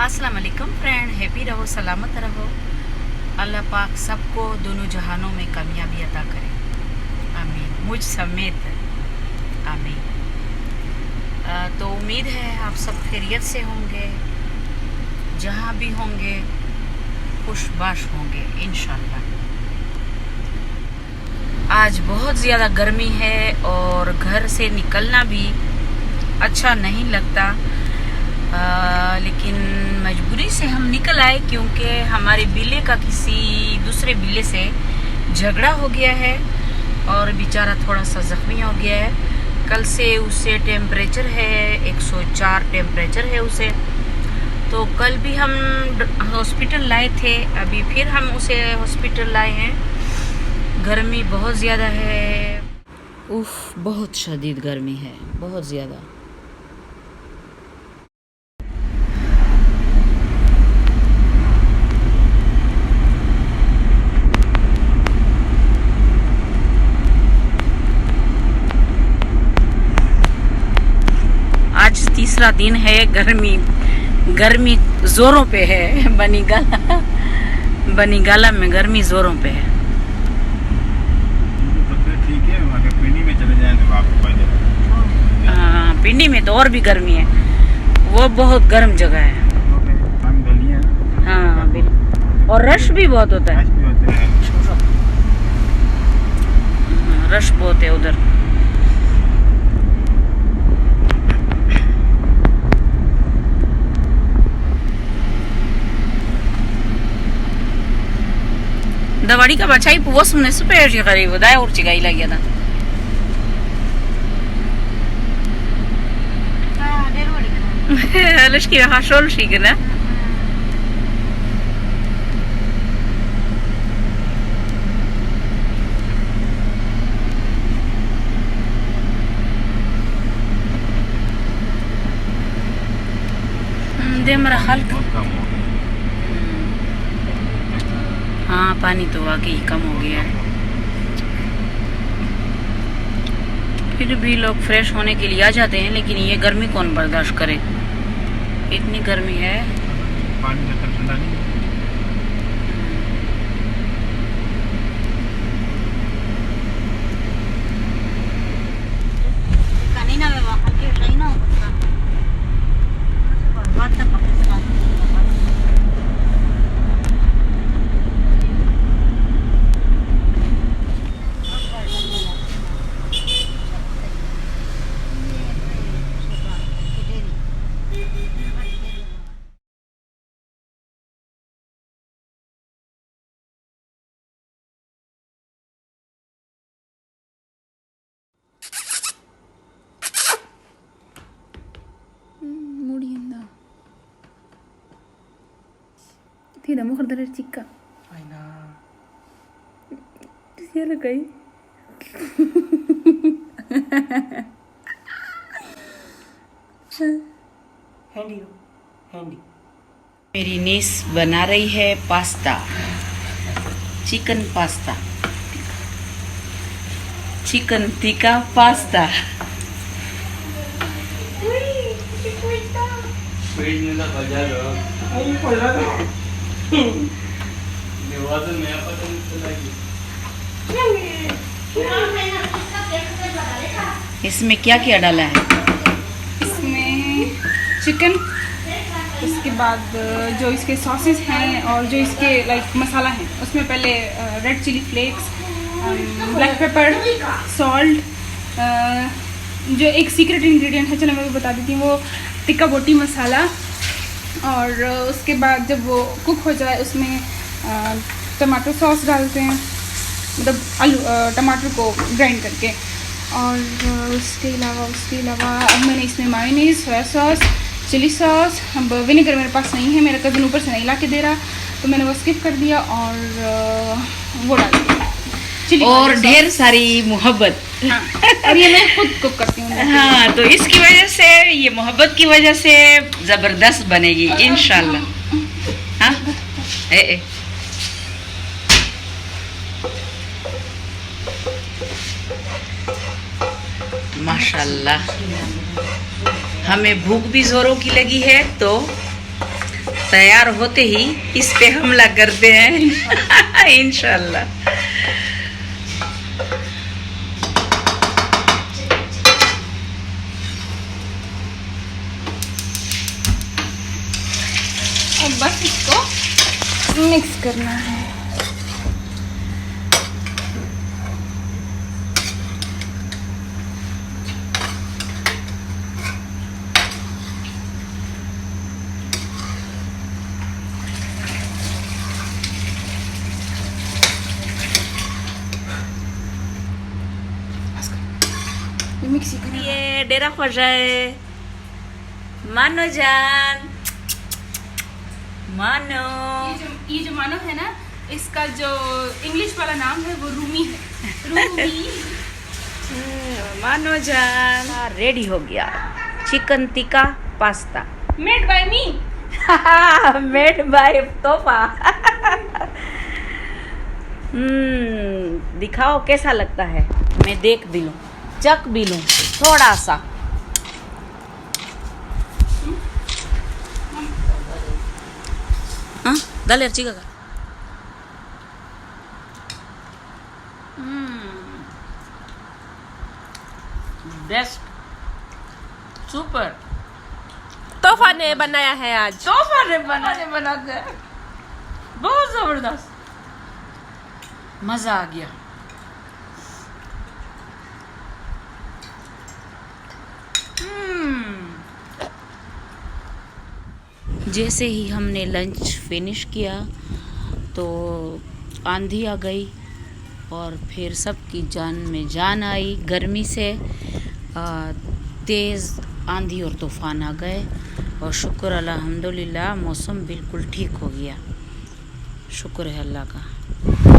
अस्सलाम वालेकुम friend, happy रहो, सलामत रहो। अल्लाह पाक सबको दोनों जहानों में कामयाबी अता करे, आमीन, मुझ समेत, आमीन। तो उम्मीद है आप सब खैरियत से होंगे, जहाँ भी होंगे खुशबाश होंगे इंशाल्लाह। आज बहुत ज़्यादा गर्मी है और घर से निकलना भी अच्छा नहीं लगता, लेकिन मजबूरी से हम निकल आए क्योंकि हमारे बिल्ले का किसी दूसरे बिल्ले से झगड़ा हो गया है और बेचारा थोड़ा सा ज़ख्मी हो गया है। कल से उसे टेम्परेचर है 104 टेम्परेचर है उसे। तो कल भी हम हॉस्पिटल लाए थे, अभी फिर हम उसे हॉस्पिटल लाए हैं। गर्मी बहुत ज़्यादा है, उफ, बहुत शदीद गर्मी है, बहुत ज़्यादा। आज तीसरा दिन है, गर्मी जोरों पे है। बनीगाला में गर्मी जोरों पे है। ठीक है, वहाँ पिंडी में चले जाएंगे वापस। हाँ, पिंडी में तो और भी गर्मी है, वो बहुत गर्म जगह है। हाँ बिल्कुल, और रश भी बहुत होता है, रश बहुत है उधर। दवाड़ी का बचाई पुवस में सुपर जी करीब दाय और चिगाई लगी था। लश्की रहा शोल शी के ना दे मेरा हल्का। हाँ, पानी तो वाकई कम हो गया है। फिर भी लोग फ्रेश होने के लिए आ जाते हैं, लेकिन ये गर्मी कौन बर्दाश्त करे, इतनी गर्मी है। पानी ठंडा नहीं है। Tidak mau kerja dari Cika. Aina. Dia lagi. Handy. मेरी नीस बना रही है pasta, chicken pasta, chicken tikka pasta. इसमें क्या क्या डाला है? इसमें चिकन, उसके बाद जो इसके सॉसेस हैं और जो इसके लाइक मसाला है, उसमें पहले red chilli flakes, black pepper, salt, जो एक सीक्रेट इंग्रेडिएंट है, चलो मैं वो बता देती हूँ, वो टिक्का बोटी मसाला। और उसके बाद जब वो कुक हो जाए उसमें टमाटो सॉस डालते हैं, मतलब आलू टमाटर को ग्राइंड करके। और उसके अलावा अब मैंने इसमें mayonnaise, soya sauce, chilli sauce, अब विनेगर मेरे पास नहीं है, मेरा कज़न ऊपर से नहीं ला के दे रहा, तो मैंने वो स्किप कर दिया और वो डाल दिया चिली और ढेर सारी मोहब्बत। हाँ, और ये मैं खुद कुक करती हूँ। हाँ, तो इसकी वजह से, ये मोहब्बत की वजह से ज़बरदस्त बनेगी इंशाल्लाह। हाँ, ए माशाल्लाह। हमें भूख भी जोरों की लगी है, तो तैयार होते ही इस पे हमला करते हैं इंशाल्लाह। अब बस इसको मिक्स करना है। मिक्सी करना है। ये डेरा ख्वाजा है, मानो जान, मानो। ये जो मानो है ना, इसका जो इंग्लिश वाला नाम है वो रूमी है। रूमी। मानो जान रेडी हो गया, chicken tikka pasta made by me. Made by तोहफा। दिखाओ कैसा लगता है, मैं देख भी लूं, चक भी लूं थोड़ा सा। हाँ दालेर चिका का। Best, super. तोहफा ने बनाया है आज। तोहफा ने बना के बहुत जबरदस्त, मजा आ गया। जैसे ही हमने लंच फिनिश किया तो आंधी आ गई और फिर सबकी जान में जान आई। गर्मी से तेज़ आंधी और तूफ़ान आ गए और शुक्र अल्हम्दुलिल्लाह मौसम बिल्कुल ठीक हो गया, शुक्र है अल्लाह का।